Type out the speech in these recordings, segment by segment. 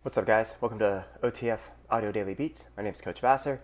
What's up, guys? Welcome to OTF Audio Daily Beats. My name is Coach Vassar.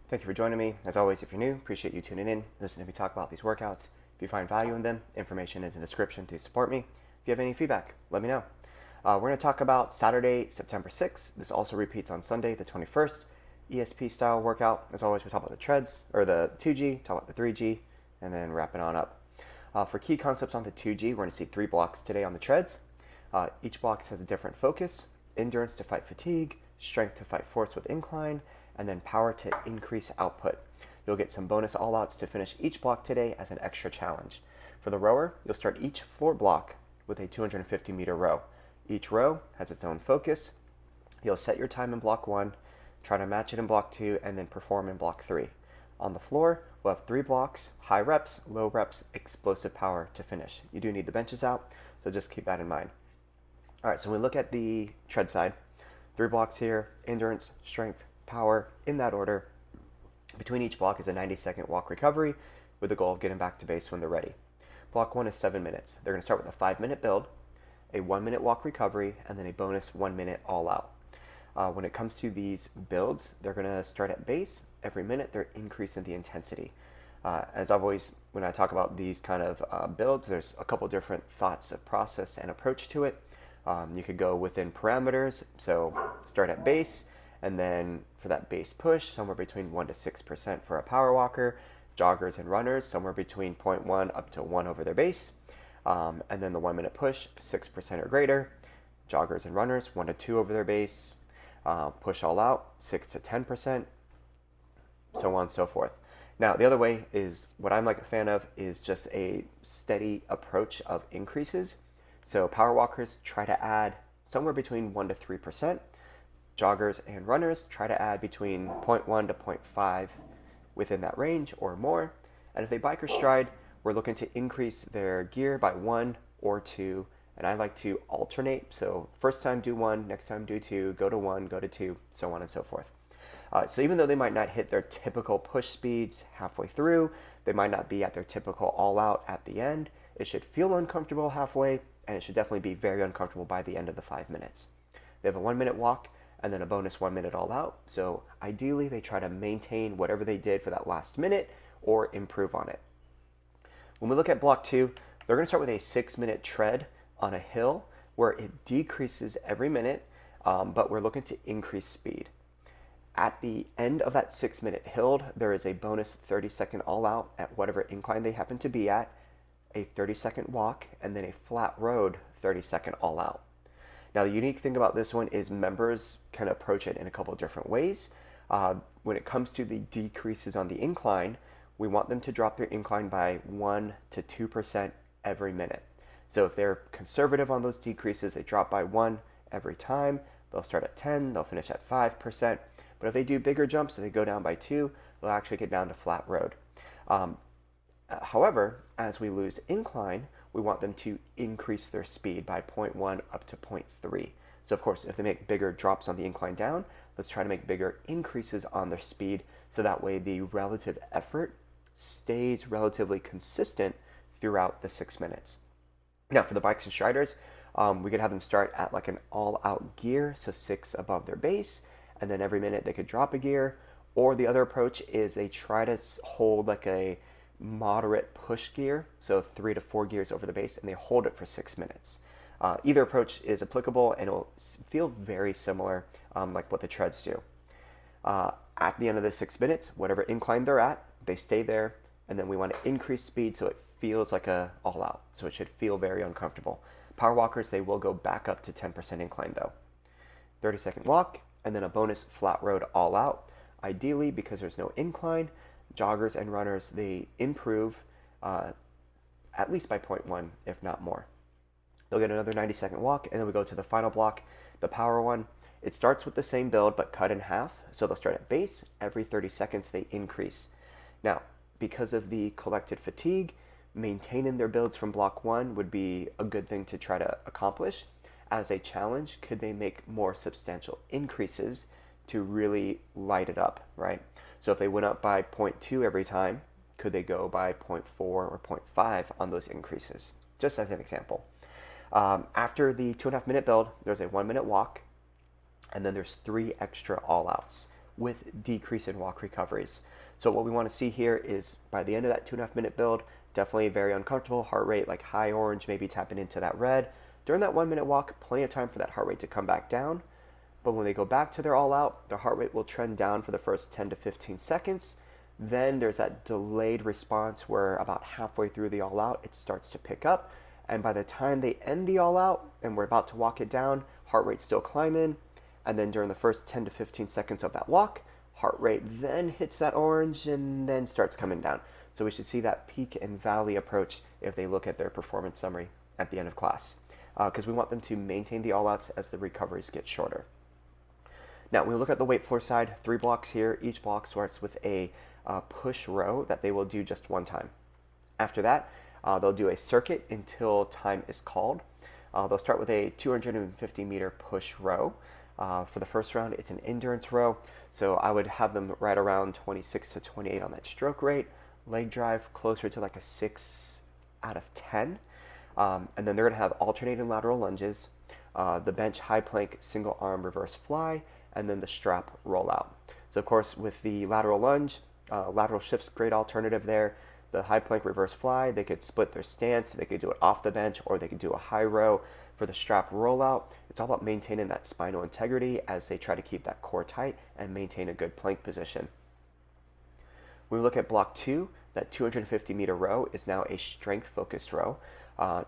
Thank you for joining me. As always, if you're new, appreciate you tuning in, listening to me talk about these workouts. If you find value in them, information is in the description to support me. If you have any feedback, let me know. We're going to talk about Saturday, September 6th. This also repeats on Sunday, the 21st. ESP style workout. As always, we talk about the treads, or the 2G, talk about the 3G, and then wrap it on up. For key concepts on the 2G, we're going to see 3 blocks today on the treads. Each block has a different focus: endurance to fight fatigue, strength to fight force with incline, and then power to increase output. You'll get some bonus all-outs to finish each block today as an extra challenge. For the rower, you'll start each floor block with a 250-meter row. Each row has its own focus. You'll set your time in block 1, try to match it in block 2, and then perform in block 3. On the floor, we'll have 3 blocks: high reps, low reps, explosive power to finish. You do need the benches out, so just keep that in mind. All right, so when we look at the tread side, 3 blocks here: endurance, strength, power, in that order. Between each block is a 90-second walk recovery with the goal of getting back to base when they're ready. Block 1 is 7 minutes. They're going to start with a 5-minute build, a 1-minute walk recovery, and then a bonus 1-minute all out. When it comes to these builds, they're going to start at base. Every minute, they're increasing the intensity. As always, when I talk about these kind of builds, there's a couple different thoughts of process and approach to it. You could go within parameters, so start at base, and then for that base push, somewhere between 1 to 6% for a power walker. Joggers and runners, somewhere between 0.1 up to 1 over their base. And then the 1-minute push, 6% or greater. Joggers and runners, 1 to 2 over their base. Push all out, 6 to 10%, so on and so forth. Now, the other way is, what I'm like a fan of is just a steady approach of increases. So power walkers try to add somewhere between 1 to 3%. Joggers and runners try to add between 0.1 to 0.5 within that range or more. And if they bike or stride, we're looking to increase their gear by 1 or 2. And I like to alternate. So first time do 1, next time do 2, go to 1, go to 2, so on and so forth. So even though they might not hit their typical push speeds halfway through, they might not be at their typical all out at the end, it should feel uncomfortable halfway, and it should definitely be very uncomfortable by the end of the 5 minutes. They have a 1-minute walk and then a bonus 1-minute all out. So ideally, they try to maintain whatever they did for that last minute or improve on it. When we look at block 2, they're going to start with a 6-minute tread on a hill where it decreases every minute, but we're looking to increase speed. At the end of that 6-minute hill, there is a bonus 30-second all out at whatever incline they happen to be at, a 30-second walk, and then a flat road 30-second all out. Now, the unique thing about this one is members can approach it in a couple of different ways. When it comes to the decreases on the incline, we want them to drop their incline by 1 to 2% every minute. So if they're conservative on those decreases, they drop by 1 every time. They'll start at 10, they'll finish at 5%. But if they do bigger jumps and they go down by 2, they'll actually get down to flat road. However, as we lose incline, we want them to increase their speed by 0.1 up to 0.3. So of course, if they make bigger drops on the incline down, let's try to make bigger increases on their speed, so that way the relative effort stays relatively consistent throughout the 6 minutes. Now, for the bikes and striders, we could have them start at like an all-out gear, so 6 above their base, and then every minute they could drop a gear. Or the other approach is they try to hold like a moderate push gear, so 3 to 4 gears over the base, and they hold it for 6 minutes. Either approach is applicable, and it'll feel very similar, like what the treads do. At the end of the 6 minutes, whatever incline they're at, they stay there, and then we want to increase speed so it feels like a all out, so it should feel very uncomfortable. Power walkers, they will go back up to 10% incline though. 30-second walk, and then a bonus flat road all out. Ideally, because there's no incline, joggers and runners, they improve at least by 0.1, if not more. They'll get another 90-second walk, and then we go to the final block, the power one. It starts with the same build, but cut in half. So they'll start at base. Every 30 seconds, they increase. Now, because of the collected fatigue, maintaining their builds from block 1 would be a good thing to try to accomplish. As a challenge, could they make more substantial increases to really light it up, right? So if they went up by 0.2 every time, could they go by 0.4 or 0.5 on those increases? Just as an example. After the 2.5 minute build, there's a 1 minute walk. and then there's 3 extra all-outs with decrease in walk recoveries. So what we want to see here is by the end of that 2.5 minute build, definitely very uncomfortable, heart rate like high orange, maybe tapping into that red. During that 1 minute walk, plenty of time for that heart rate to come back down. But when they go back to their all-out, their heart rate will trend down for the first 10 to 15 seconds. Then there's that delayed response where about halfway through the all-out, it starts to pick up. And by the time they end the all-out and we're about to walk it down, heart rate's still climbing. And then during the first 10 to 15 seconds of that walk, heart rate then hits that orange and then starts coming down. So we should see that peak and valley approach if they look at their performance summary at the end of class, because we want them to maintain the all-outs as the recoveries get shorter. Now, when we look at the weight floor side, 3 blocks here. Each block starts with a push row that they will do just 1 time. After that, they'll do a circuit until time is called. They'll start with a 250 meter push row. For the first round, it's an endurance row, so I would have them right around 26 to 28 on that stroke rate. Leg drive closer to like a 6 out of 10. And then they're going to have alternating lateral lunges, the bench high plank single arm reverse fly, and then the strap rollout. So of course, with the lateral lunge, lateral shift's great alternative there. The high plank reverse fly, they could split their stance, they could do it off the bench, or they could do a high row. For the strap rollout, it's all about maintaining that spinal integrity as they try to keep that core tight and maintain a good plank position. When we look at block 2, that 250 meter row is now a strength focused row,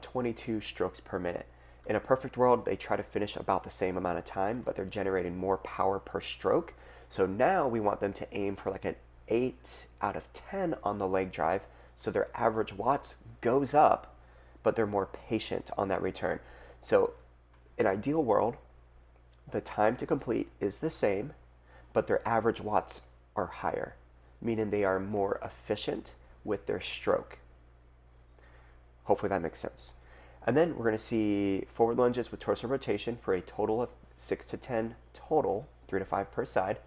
22 strokes per minute. In a perfect world, they try to finish about the same amount of time, but they're generating more power per stroke. So now we want them to aim for like an 8 out of 10 on the leg drive, so their average watts goes up, but they're more patient on that return. So in an ideal world, the time to complete is the same, but their average watts are higher, meaning they are more efficient with their stroke. Hopefully that makes sense. And then we're going to see forward lunges with torso rotation for a total of 6 to 10 total, 3 to 5 per side.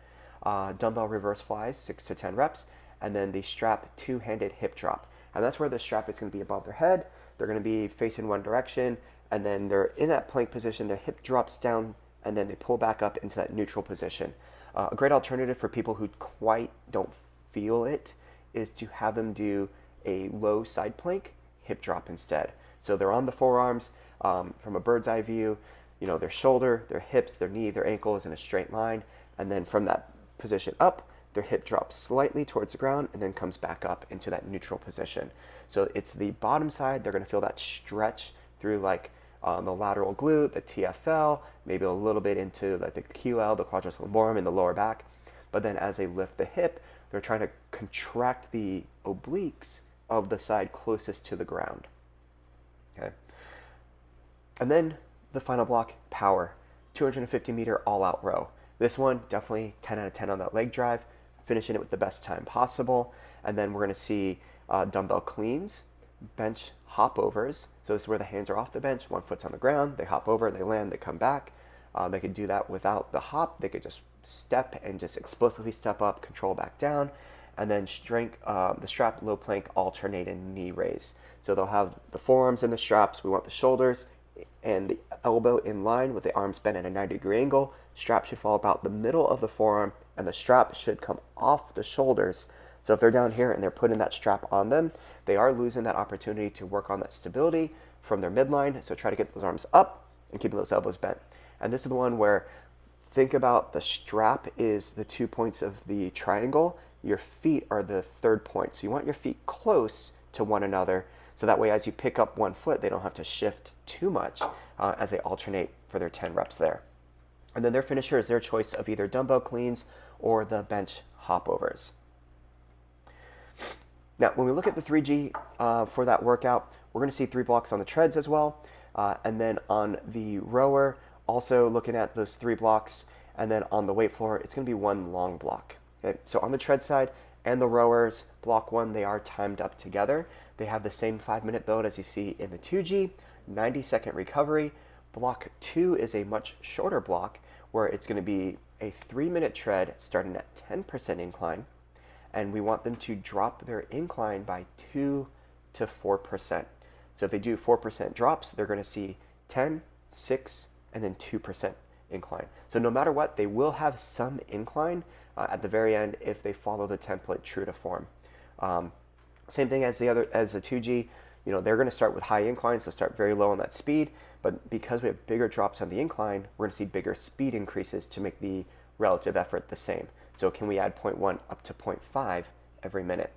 Dumbbell reverse flies, 6 to 10 reps, and then the strap 2-handed hip drop. And that's where the strap is going to be above their head. They're going to be facing one direction, and then they're in that plank position, their hip drops down, and then they pull back up into that neutral position. A great alternative for people who quite don't feel it is to have them do a low side plank hip drop instead. So they're on the forearms from a bird's eye view, their shoulder, their hips, their knee, their ankle is in a straight line, and then from that position up, their hip drops slightly towards the ground and then comes back up into that neutral position. So it's the bottom side, they're going to feel that stretch through like the lateral glute, the TFL, maybe a little bit into like the QL, the quadratus lumborum in the lower back. But then as they lift the hip, they're trying to contract the obliques of the side closest to the ground. Okay. And then the final block, power, 250 meter all out row. This one, definitely 10 out of 10 on that leg drive, finishing it with the best time possible. And then we're going to see dumbbell cleans, bench hop overs. So this is where the hands are off the bench, one foot's on the ground, they hop over, they land, they come back. They could do that without the hop. They could just step and just explosively step up, control back down, and then strength, the strap low plank alternate and knee raise. So they'll have the forearms in the straps. We want the shoulders and the elbow in line with the arms bent at a 90-degree angle. Strap should fall about the middle of the forearm, and the strap should come off the shoulders. So if they're down here and they're putting that strap on them, they are losing that opportunity to work on that stability from their midline. So try to get those arms up and keeping those elbows bent. And this is the one where think about the strap is the 2 points of the triangle. Your feet are the third point. So you want your feet close to one another. So that way, as you pick up one foot, they don't have to shift too much as they alternate for their 10 reps there. And then their finisher is their choice of either dumbbell cleans or the bench hop overs. Now, when we look at the 3G for that workout, we're going to see 3 blocks on the treads as well. And then on the rower, also looking at those 3 blocks. And then on the weight floor, it's going to be 1 long block. Okay? So on the tread side and the rowers, block 1, they are timed up together. They have the same 5-minute build as you see in the 2G, 90-second recovery. Block 2 is a much shorter block where it's going to be a 3-minute tread starting at 10% incline. And we want them to drop their incline by 2 to 4%. So if they do 4% drops, they're going to see 10, 6, and then 2% incline. So no matter what, they will have some incline at the very end if they follow the template true to form. Same thing as the 2G. They're going to start with high incline, so start very low on that speed. But because we have bigger drops on the incline, we're going to see bigger speed increases to make the relative effort the same. So can we add 0.1 up to 0.5 every minute?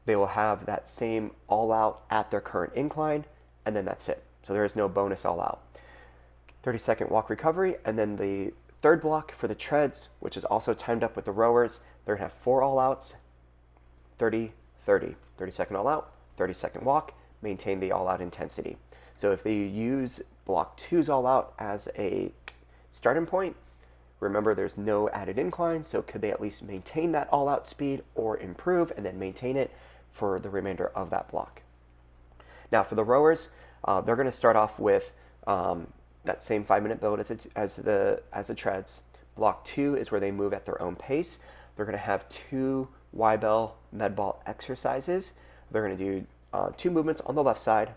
They will have that same all out at their current incline, and then that's it. So there is no bonus all out. 30-second walk recovery, and then the third block for the treads, which is also timed up with the rowers, they're going to have 4 all outs, 30, 30. 30-second all out, 30-second walk, maintain the all out intensity. So if they use block 2's all out as a starting point, remember there's no added incline, so could they at least maintain that all out speed or improve and then maintain it for the remainder of that block? Now for the rowers, they're going to start off with that same 5-minute build as the treads. Block 2 is where they move at their own pace. They're going to have 2 Y-bell med ball exercises. They're going to do 2 movements on the left side,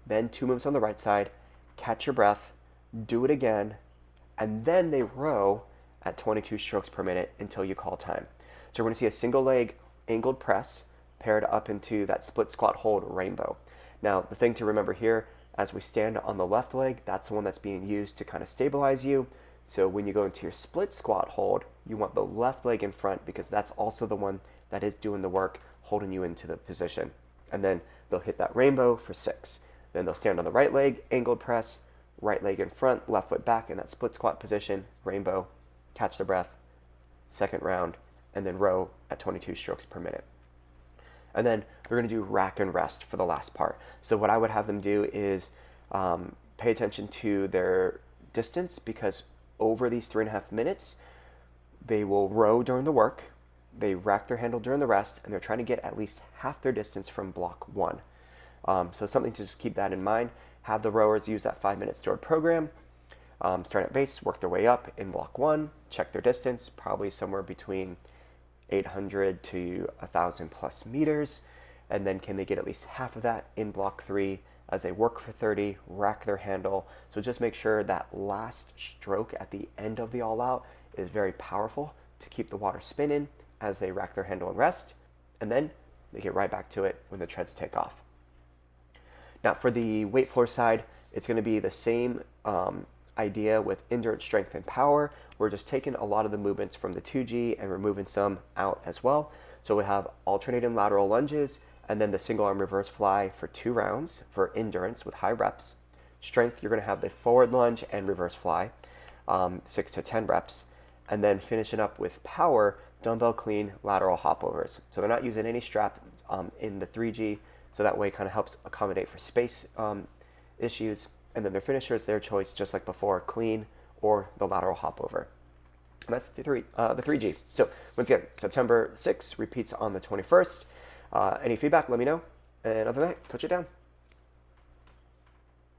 then 2 movements on the right side, catch your breath, do it again, and then they row at 22 strokes per minute until you call time. So we're going to see a single leg angled press paired up into that split squat hold rainbow. Now the thing to remember here, as we stand on the left leg, that's the one that's being used to kind of stabilize you. So when you go into your split squat hold, you want the left leg in front because that's also the one that is doing the work, holding you into the position. And then they'll hit that rainbow for 6. Then they'll stand on the right leg, angled press, right leg in front, left foot back in that split squat position, rainbow, catch the breath, second round, and then row at 22 strokes per minute. And then they're going to do rack and rest for the last part. So what I would have them do is pay attention to their distance, because over these 3.5 minutes, they will row during the work, they rack their handle during the rest, and they're trying to get at least half their distance from block 1. So something to just keep that in mind. Have the rowers use that 5-minute stored program, start at base, work their way up in block 1, check their distance, probably somewhere between 800 to 1,000 plus meters, and then can they get at least half of that in block 3 as they work for 30, rack their handle. So just make sure that last stroke at the end of the all out is very powerful to keep the water spinning as they rack their handle and rest, and then they get right back to it when the treads take off. Now for the weight floor side, it's going to be the same idea with endurance, strength, and power. We're just taking a lot of the movements from the 2G and removing some out as well. So we have alternating lateral lunges, and then the single arm reverse fly for 2 rounds for endurance with high reps. Strength, you're going to have the forward lunge and reverse fly, 6 to 10 reps. And then finishing up with power, dumbbell clean lateral hopovers. So they're not using any strap in the 3G, so that way it kind of helps accommodate for space issues. And then their finisher is their choice, just like before, clean or the lateral hopover. And that's the 3G. So once again, September 6th repeats on the 21st. Any feedback, let me know. And other than that, coach it down.